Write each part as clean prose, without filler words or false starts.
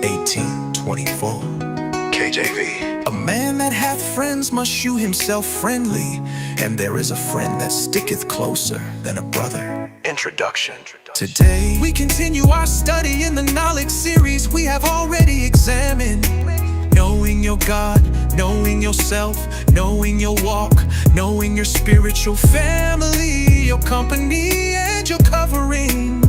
18:24. KJV. A man that hath friends must shew himself friendly, and there is a friend that sticketh closer than a brother. Introduction. Today we continue our study in the knowledge series we have already examined. Knowing your God, knowing yourself, knowing your walk, knowing your spiritual family, your company and your covering.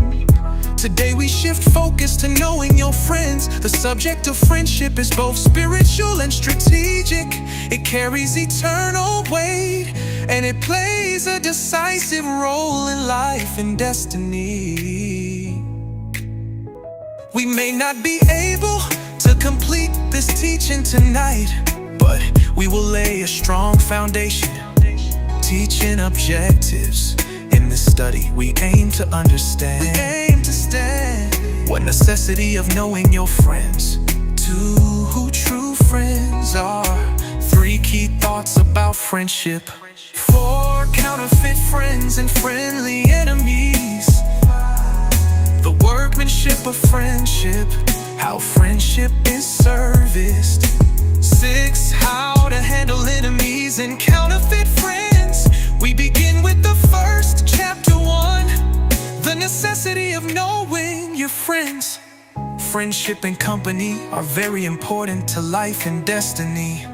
Today we shift focus to knowing your friends. The subject of friendship is both spiritual and strategic. It carries eternal weight, and it plays a decisive role in life and destiny. We may not be able to complete this teaching tonight, but we will lay a strong foundation, teaching objectives. In this study, we aim to understand what necessity of knowing your friends, who true friends are, 3 key thoughts about friendship, 4 counterfeit friends and friendly enemies, the workmanship of friendship, how friendship is serviced, 6 how to handle enemies and counterfeit friends. We begin with the first, chapter 1, the necessity of knowing your friends. Friendship and company are very important to life and destiny.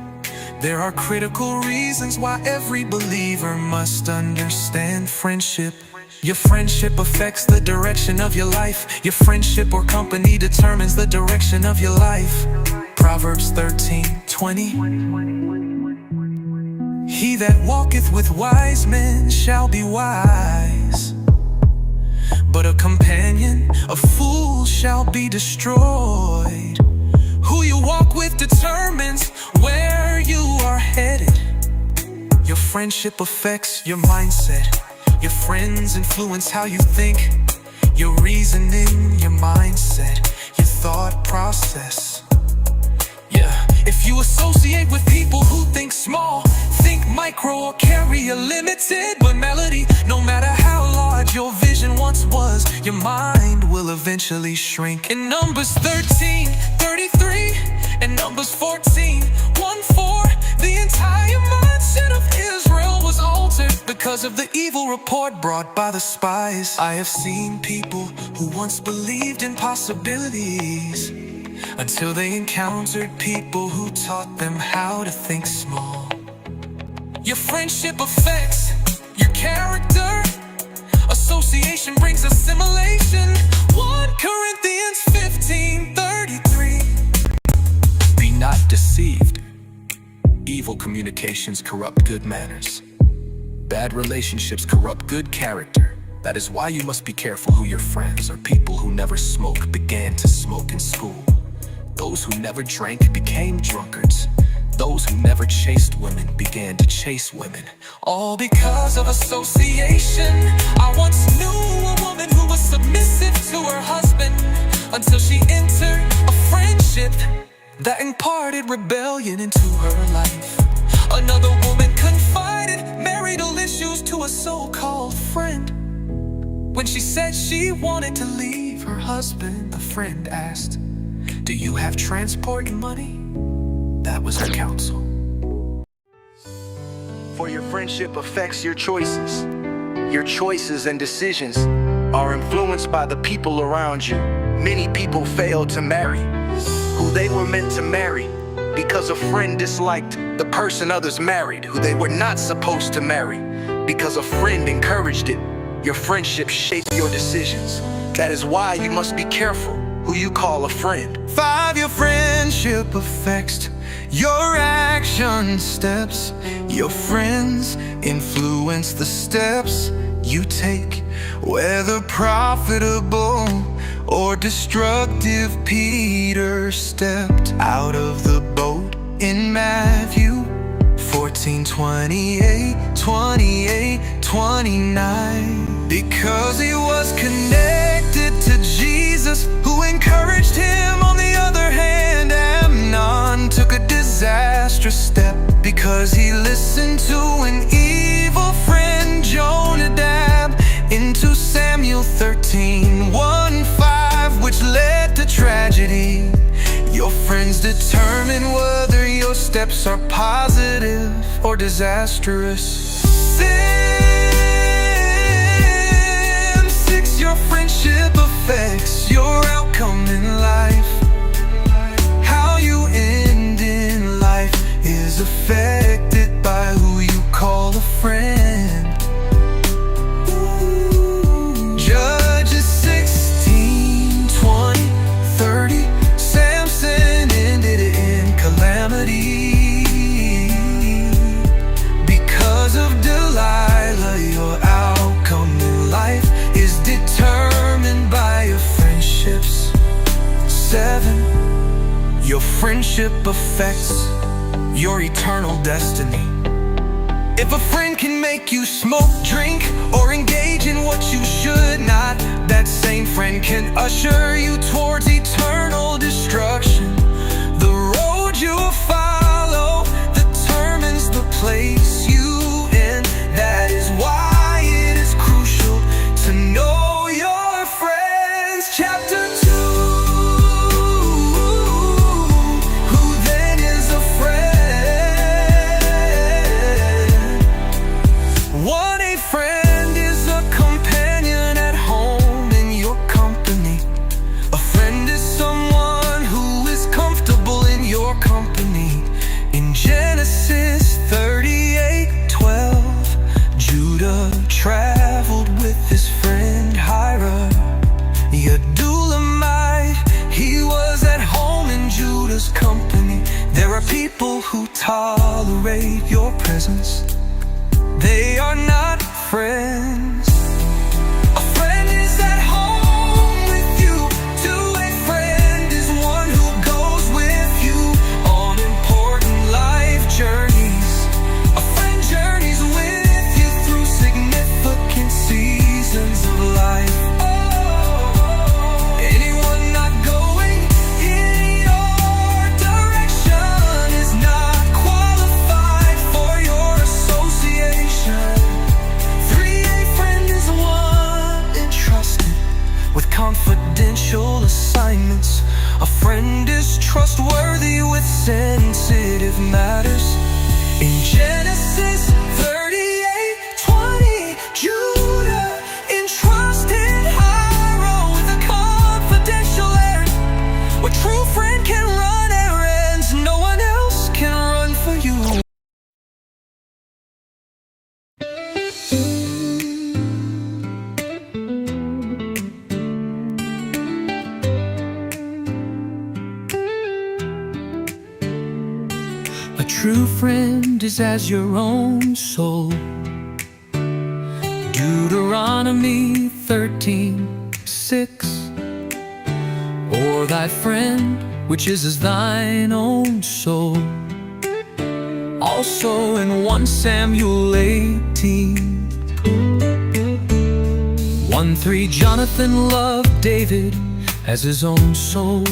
There are critical reasons why every believer must understand friendship. Your friendship affects the direction of your life. Your friendship or company determines the direction of your life. Proverbs 13:20. He that walketh with wise men shall be wise, but a companion of fools shall be destroyed. Who you walk with determines where you are headed. Your friendship affects your mindset. Your friends influence how you think, your reasoning, your mindset, your thought process. If you associate with people who think small, think micro, or carry a limited but melody, no matter how large your vision once was, your mind will eventually shrink. In Numbers 13:33 and Numbers 14:14, the entire mindset of Israel was altered because of the evil report brought by the spies. I have seen people who once believed in possibilities until they encountered people who taught them how to think small. Your friendship affects your character. Association brings assimilation. 1 Corinthians 15:33. Be not deceived. Evil communications corrupt good manners. Bad relationships corrupt good character. That is why you must be careful who your friends are. People who never smoked began to smoke in school. Those who never drank became drunkards. Those who never chased women began to chase women. All because of association. I once knew a woman who was submissive to her husband until she entered a friendship that imparted rebellion into her life. Another woman confided marital issues to a so-called friend. When she said she wanted to leave her husband, the friend asked, "Do you have transport money?" That was her counsel. For your friendship affects your choices. Your choices and decisions are influenced by the people around you. Many people fail to marry who they were meant to marry because a friend disliked the person others married, who they were not supposed to marry because a friend encouraged it. Your friendship shapes your decisions. That is why you must be careful who you call a friend. 5 Your friendship affects your action steps. Your friends influence the steps you take, whether profitable or destructive. Peter stepped out of the boat in Matthew 14:28, 29, because he was connected to Jesus, who encouraged him. On the other hand, Amnon took a disastrous step because he listened to an evil friend, Jonadab, in 2 Samuel 13:1-5, which led to tragedy. Your friends determine whether your steps are positive or disastrous. Sim 6, your friendship affects your outcome in life. How you end in life is affected by who you call a friend. Judges 16, 20, 30. Samson ended in calamity. Because of Delilah, your outcome in life is determined by your friendships. 7. Your friendship affects your eternal destiny. If a friend can make you smoke, drink, or engage in what you should not, that same friend can usher you towards eternal destruction. The road you follow determines the place you end. That is why it is crucial to know your friends. Chapter 2. Traveled with his friend Hira, the Adulamite. He was at home in Judah's company. There are people who tolerate your presence. They are not friends. A friend is at home with you. To a friend is one who goes with you on important life journeys. A friend journeys with you through significant seasons of life. Anyone not going in your direction is not qualified for your association. 3, a friend is one entrusted with confidential assignments. A friend is trustworthy with sensitive matters. In Genesis 38:20, Judah entrusted Hira with a confidential errand. A true friend can run errands no one else can run for you. A true friend is as your own soul. Deuteronomy 13:6. Or thy friend, which is as thine own soul. Also in 1 Samuel 18:1-3, Jonathan loved David as his own soul.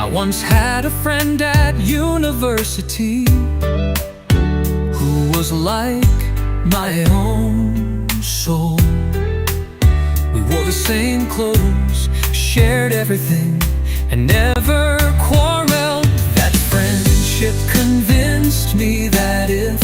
I once had a friend at university who was like my own soul. We wore the same clothes, shared everything, and never quarreled. That friendship convinced me that if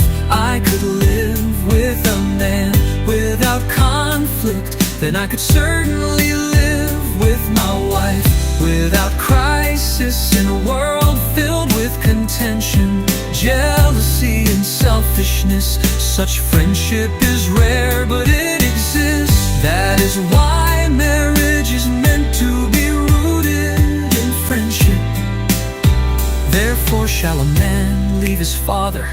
I could live with a man without conflict, then I could certainly live with my wife without crisis in a world filled with contention, jealousy, and selfishness. Such friendship is rare, but it exists. That is why marriage is meant to be rooted in friendship. Therefore shall a man leave his father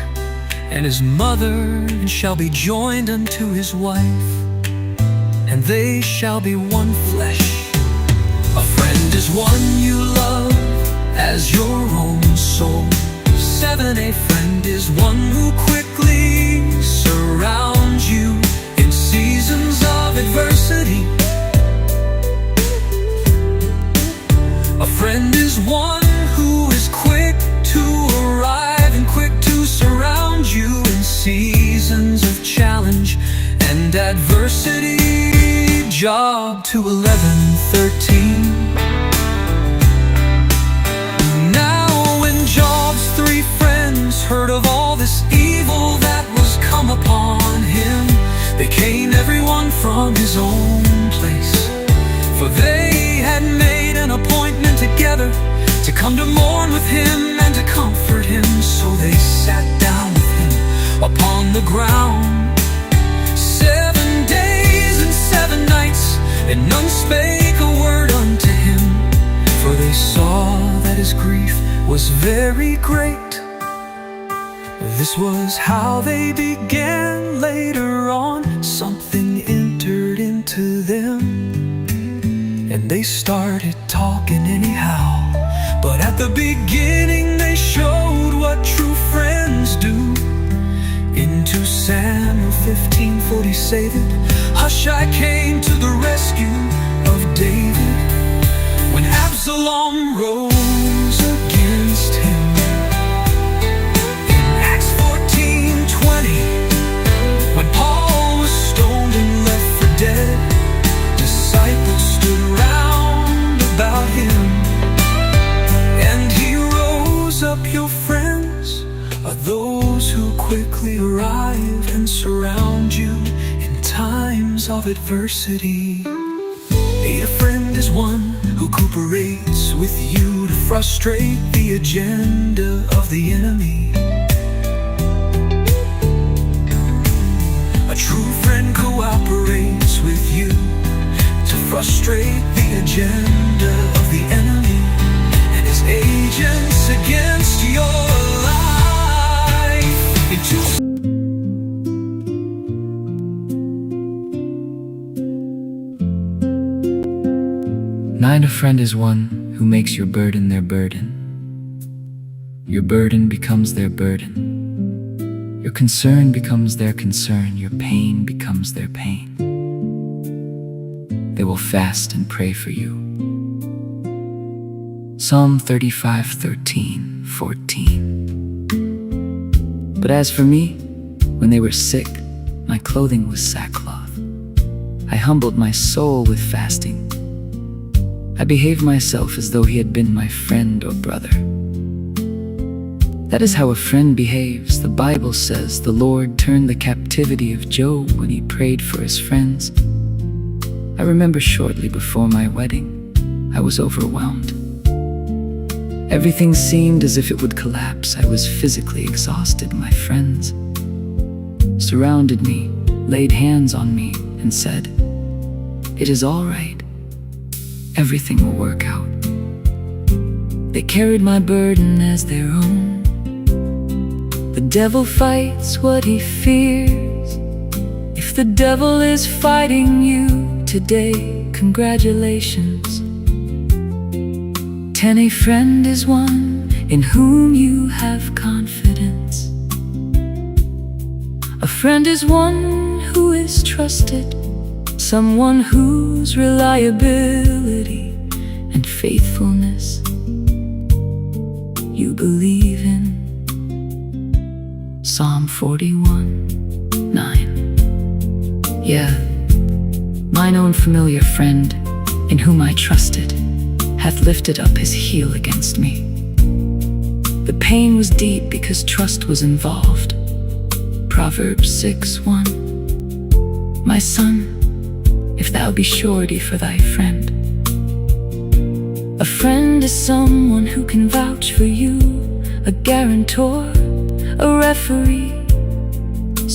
and his mother, and shall be joined unto his wife, and they shall be one flesh. A friend is one you love as your own soul. 7, a friend is one who quickly surrounds you in seasons of adversity. A friend is one who is quick to arrive and quick to surround you in seasons of challenge and adversity. Job 2:11-13. come to mourn with him and to comfort him. So they sat down with him upon the ground. 7 days and 7 nights, and none spake a word unto him, for they saw that his grief was very great. This was how they began. Later on, something entered into them, and they started talking anyhow. But at the beginning they showed what true friends do. In 2 Samuel 15:40 say that Hushai came to the rescue of David when Absalom rose against him. In Acts 14:20, when Paul was stoned and left for dead, disciples stood round about him, and he rose up. Your friends are those who quickly arrive and surround you in times of adversity. A friend is one who cooperates with you to frustrate the agenda of the enemy. A true friend cooperates with you to frustrate the agenda of the enemy and his agents against your life. A friend is one who makes your burden their burden. Your burden becomes their burden. Your concern becomes their concern. Your pain becomes their pain. They will fast and pray for you. Psalm 35:13-14. But as for me, when they were sick, my clothing was sackcloth. I humbled my soul with fasting. I behaved myself as though he had been my friend or brother. That is how a friend behaves. The Bible says the Lord turned the captivity of Job when he prayed for his friends. I remember shortly before my wedding, I was overwhelmed. Everything seemed as if it would collapse. I was physically exhausted. My friends surrounded me, laid hands on me, and said, "It is all right. Everything will work out." They carried my burden as their own. The devil fights what he fears. If the devil is fighting you today, congratulations. A friend is one in whom you have confidence. A friend is one who is trusted, someone whose reliability and faithfulness you believe in. Psalm 41:9. Yeah, mine own familiar friend, in whom I trusted, hath lifted up his heel against me. The pain was deep because trust was involved. Proverbs 6:1. My son, if thou be surety for thy friend. A friend is someone who can vouch for you, a guarantor, a referee,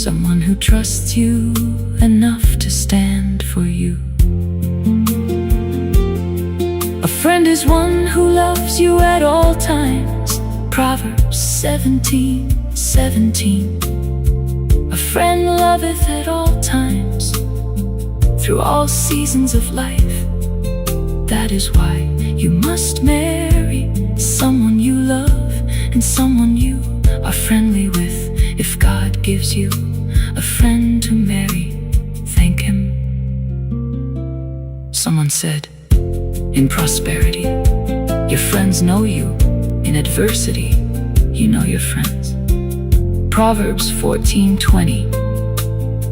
someone who trusts you enough to stand for you. A friend is one who loves you at all times. Proverbs 17:17. A friend loveth at all times, through all seasons of life. That is why you must marry someone you love and someone you are friendly with. If God gives you a friend to marry, thank him. Someone said, in prosperity, your friends know you. In adversity, you know your friends. Proverbs 14:20.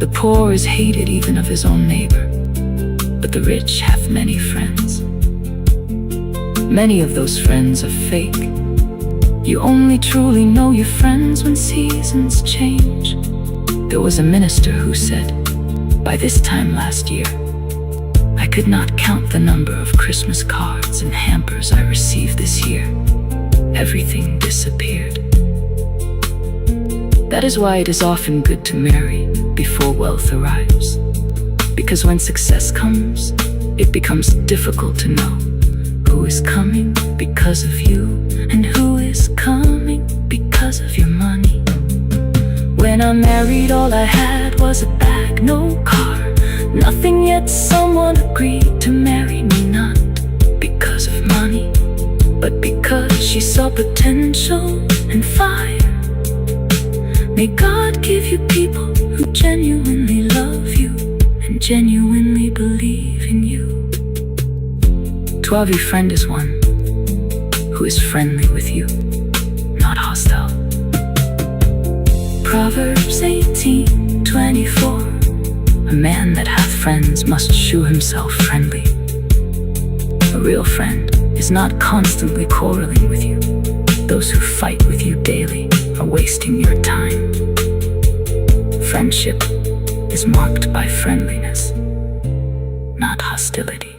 The poor is hated even of his own neighbor, but the rich hath many friends. Many of those friends are fake. You only truly know your friends when seasons change. There was a minister who said, by this time last year, I could not count the number of Christmas cards and hampers I received this year. everything disappeared. That is why it is often good to marry before wealth arrives. Because when success comes, it becomes difficult to know who is coming because of you and who is coming because of your money. When I married, all I had was a bag, no car, nothing, yet someone agreed to marry me, not because of money, but because she saw potential and fire. May God give you people who genuinely love you and genuinely believe in you. To every friend is one who is friendly with you, not hostile. Proverbs 18:24. A man that hath friends must shew himself friendly. A real friend is not constantly quarreling with you. Those who fight with you daily are wasting your time. Friendship is marked by friendliness, not hostility.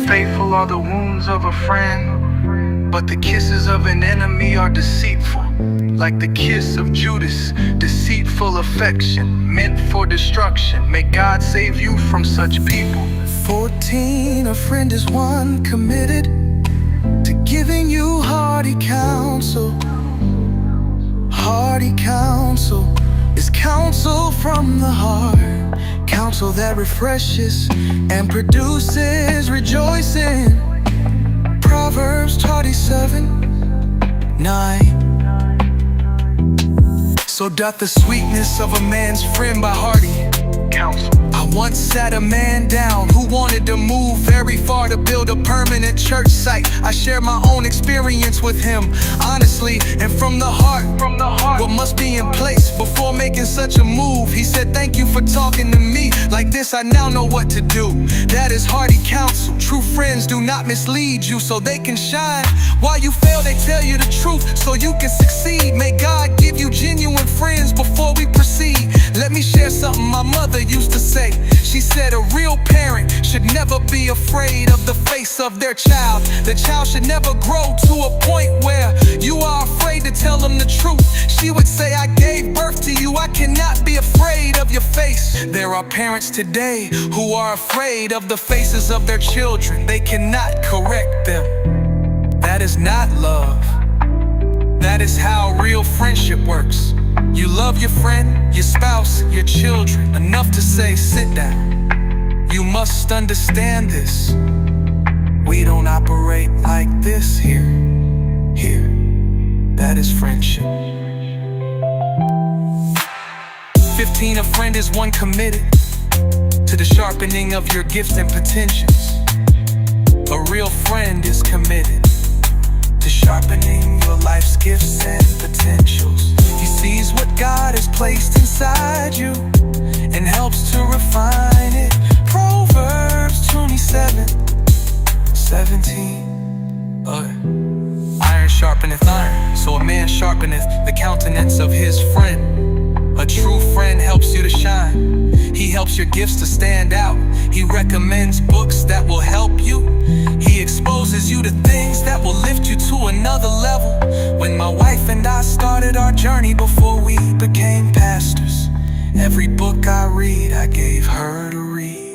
Faithful are the wounds of a friend, but the kisses of an enemy are deceitful. Like the kiss of Judas, deceitful affection, meant for destruction. May God save you from such people. 14, a friend is one committed to giving you hearty counsel. Hearty counsel is counsel from the heart, counsel that refreshes and produces rejoicing. Proverbs 27:9. So doth the sweetness of a man's friend by hearty counsel. I once sat a man down who wanted to move very far to build a permanent church site. I shared my own experience with him, honestly and from the heart. What must be in place before making such a move? He said, thank you for talking to me like this, I now know what to do. That is hearty counsel. True friends do not mislead you so they can shine. While you fail, they tell you the truth so you can succeed. May God give you genuine friends before we proceed. Let me share something my mother used to say. She said a real parent should never be afraid of the face of their child. The child should never grow to a point where you are afraid to tell them the truth. She would say, I gave birth to you, I cannot be afraid of your face. There are parents today who are afraid of the faces of their children. They cannot correct them. That is not love. That is how real friendship works. You love your friend, your spouse, your children enough to say, sit down. You must understand this. We don't operate like this here. That is friendship. 15, a friend is one committed to the sharpening of your gifts and potentials. A real friend is committed to sharpening your life's gifts and potentials. He sees what God has placed inside you and helps to refine it. Proverbs 27:17. Iron sharpeneth iron, so a man sharpeneth the countenance of his friend. A true friend helps you to shine. He helps your gifts to stand out. He recommends books that will help you. He exposes you to things that will lift you to another level. When my wife and I started our journey before we became pastors, every book I read, I gave her to read.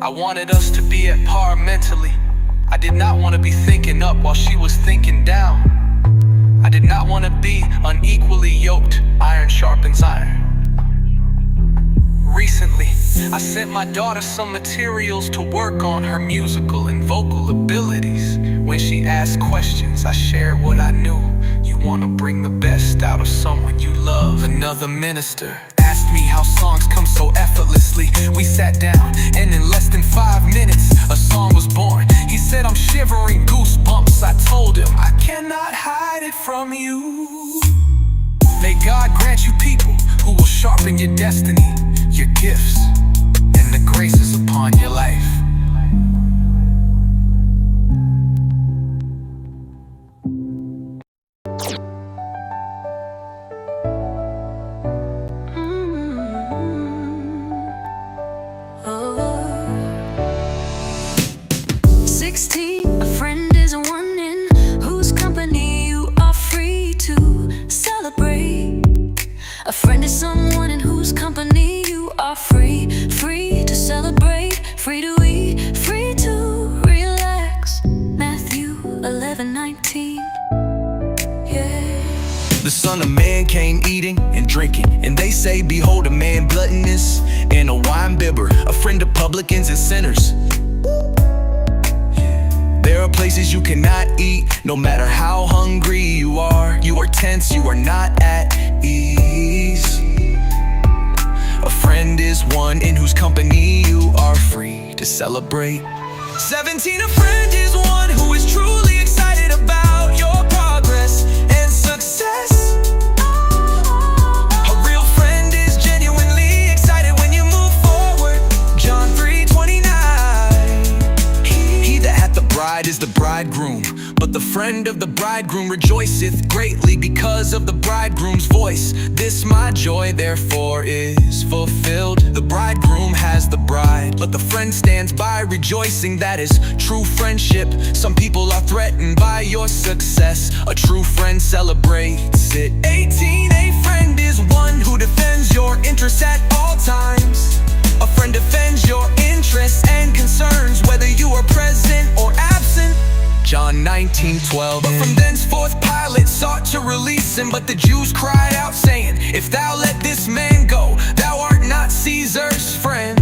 I wanted us to be at par mentally. I did not want to be thinking up while she was thinking down. I did not want to be unequally yoked. Iron sharpens iron. Recently, I sent my daughter some materials to work on her musical and vocal abilities. When she asked questions, I shared what I knew. You want to bring the best out of someone you love. Another minister asked me how songs come so effortlessly. We sat down, and in less than 5 minutes, a song was born. He said, I'm shivering goosebumps. I told him, I cannot hide it from you. May God grant you people who will sharpen your destiny, your gifts, and the graces upon your life. A friend is one in whose company you are free to celebrate. A friend is someone in whose company you are free to celebrate, free to eat, free to relax. Matthew 11:19. Yeah. The Son of Man came eating and drinking, and they say, behold a man gluttonous and a wine bibber, a friend of publicans and sinners. There are places you cannot eat, no matter how hungry you are. You are tense, you are not at ease. A friend is one in whose company you are free to celebrate. 17, a friend is one who is truly excited about your progress and success. A real friend is genuinely excited when you move forward. John 3:29. He that hath the bride is the bridegroom, but the friend of the bridegroom rejoiceth greatly because of the bridegroom's voice. This my joy therefore is fulfilled. The bridegroom has the bride, but the friend stands by rejoicing. That is true friendship. Some people are threatened by your success. A true friend celebrates it. 18, a friend is one who defends your interests at all times. A friend defends your interests and concerns, whether you are present or absent. John 19:12. But from thenceforth Pilate sought to release him, but the Jews cried out, saying, if thou let this man go, thou art not Caesar's friend.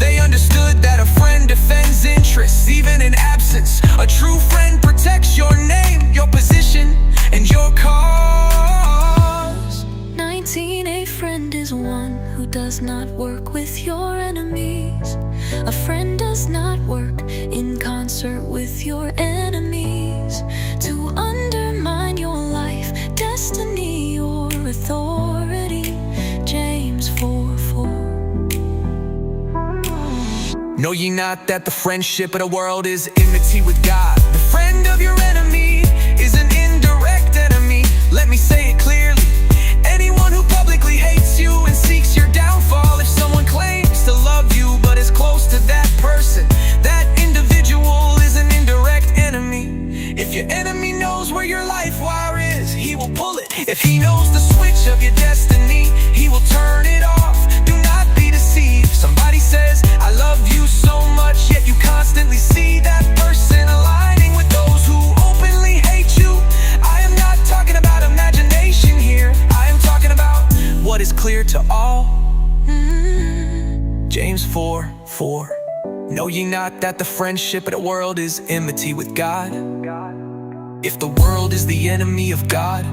They understood that a friend defends interests, even in absence. A true friend protects your name, your position, and your cause. 19, a friend is one who does not work with your enemies. A friend does not work in concert with your enemies to undermine your life, destiny, or authority. James 4:4. Know ye not that the friendship of the world is enmity with God? The friend of your enemy is an indirect enemy. Let me say it clearly. Anyone who publicly hates you and seeks your downfall, if someone claims to love you but is close to that person, that individual is an indirect enemy. If your enemy knows where your life wire is, he will pull it. If he knows the switch of your destiny, he will turn it off. Do not be deceived. Somebody says, I love you so much, yet you constantly see that person aligning with those who openly hate you. I am not talking about imagination here. I am talking about what is clear to all. James 4:4. Know ye not that the friendship of the world is enmity with God? If the world is the enemy of God,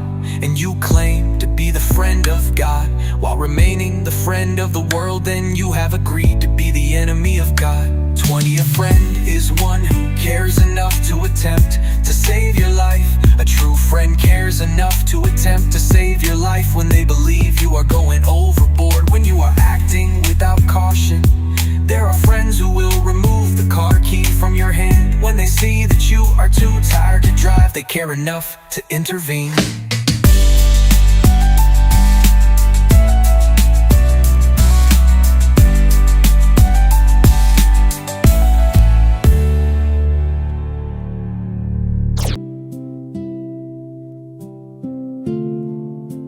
and you claim to be the friend of God while remaining the friend of the world, then you have agreed to be the enemy of God. 20, a friend is one who cares enough to attempt to save your life. A true friend cares enough to attempt to save your life when they believe you are going overboard, when you are acting without caution. There are friends who will remove the car key from your hand when they see that you are too tired to drive. They care enough to intervene.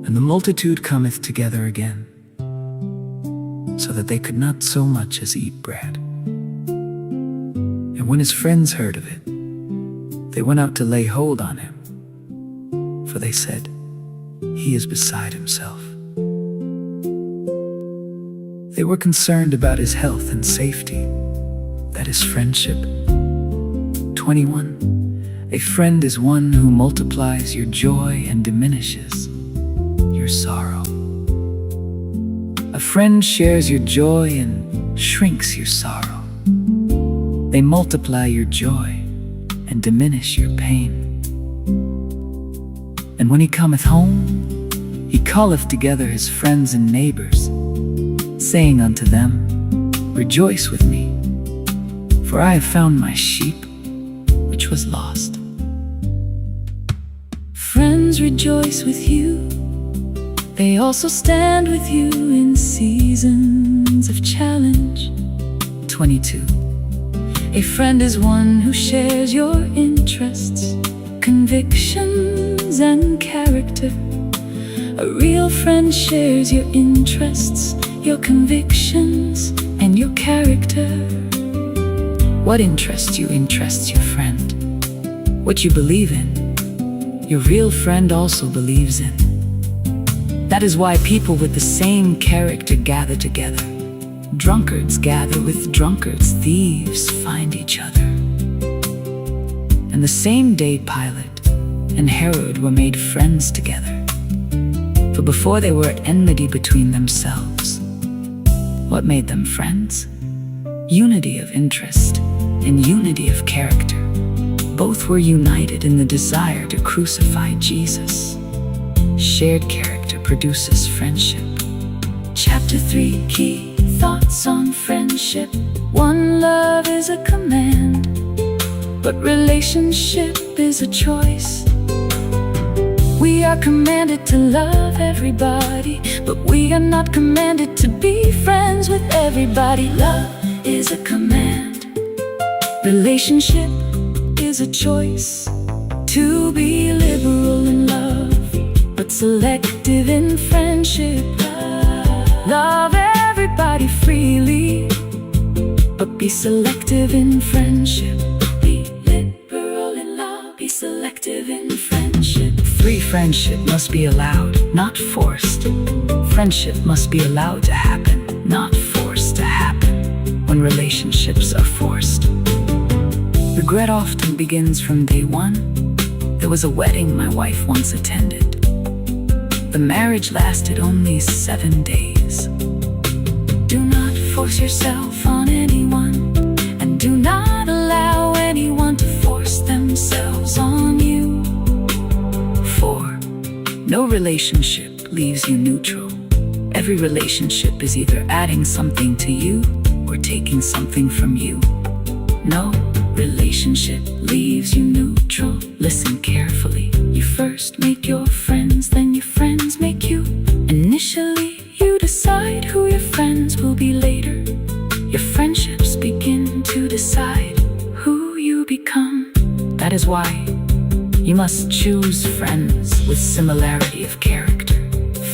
And the multitude cometh together again, so that they could not so much as eat bread. And when his friends heard of it, they went out to lay hold on him, for they said, he is beside himself. They were concerned about his health and safety, that is friendship. 21. A friend is one who multiplies your joy and diminishes your sorrow. A friend shares your joy and shrinks your sorrow. They multiply your joy and diminish your pain. And when he cometh home, he calleth together his friends and neighbors, saying unto them, rejoice with me, for I have found my sheep, which was lost. Friends rejoice with you. They also stand with you in seasons of challenge. 22. A friend is one who shares your interests, convictions, and character. A real friend shares your interests, your convictions, and your character. What interests you interests your friend. What you believe in, your real friend also believes in. That is why people with the same character gather together. Drunkards gather with drunkards, thieves find each other. And the same day Pilate and Herod were made friends together. For before they were at enmity between themselves. What made them friends? Unity of interest and unity of character. Both were united in the desire to crucify Jesus. Shared character produces friendship. Chapter 3. Key thoughts on friendship. 1. Love is a command, but relationship is a choice. We are commanded to love everybody, but we are not commanded to be friends with everybody. Love is a command. Relationship is a choice. To be liberal in love, but selective in friendship. Love everybody freely, but be selective in friendship. Be liberal in love, be selective in friendship. 3. Friendship must be allowed, not forced. Friendship must be allowed to happen, not forced to happen. When relationships are forced, regret often begins from day one. There was a wedding my wife once attended. The marriage lasted only 7 days. Do not force yourself on anyone, and do not allow anyone to force themselves on you. 4. No relationship leaves you neutral. Every relationship is either adding something to you or taking something from you. No relationship leaves you neutral. Listen carefully. You first make your friends, then your friends make you. Initially, you decide who your friends will be later. Your friendships begin to decide who you become. That is why you must choose friends with similarity of character.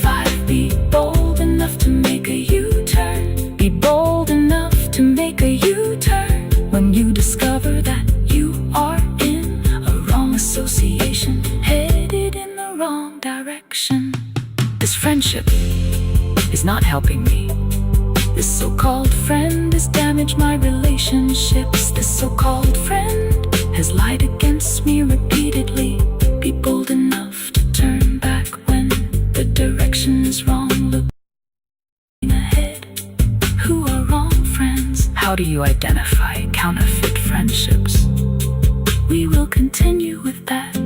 5. Be bold enough to make a U-turn. Be bold enough to make a U-turn when you discover that you are in a wrong association, headed in the wrong direction. This friendship is not helping me. This so-called friend has damaged my relationships. This so-called friend has lied against me repeatedly. Be bold enough to turn back when the direction is wrong. Look ahead. Who are wrong friends? How do you identify counterfeit friendships? We will continue with that